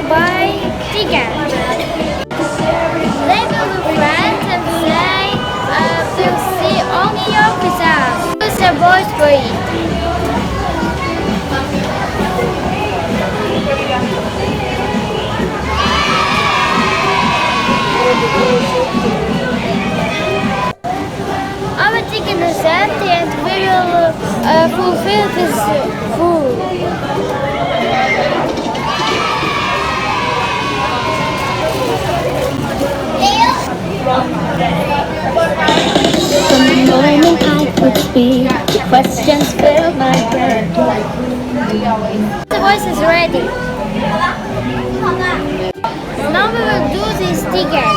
buy ticket. They will be friends and say they'll see only your results. Use the voice for it. Our ticket is empty and we will fulfill this rule. From the moment I could speak, questions filled my brain. The voice is ready. Now we will do this ticket.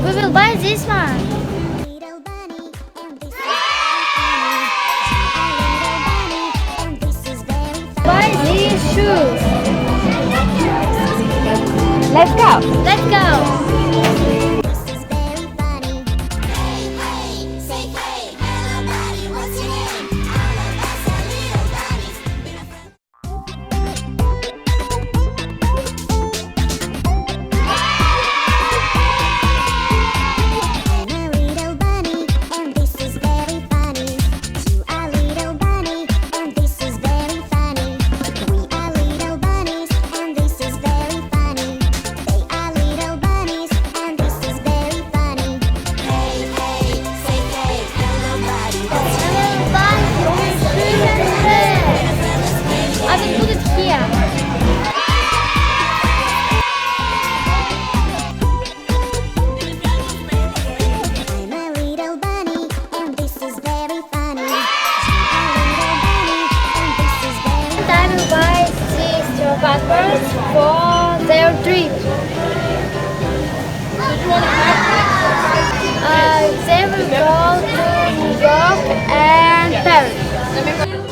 We will buy this one. Buy these shoes. Let's go! Let's go. I will put it here. I'm a little bunny, and this is very funny. And I will buy these two passports for their trip. They will go to New York and Paris.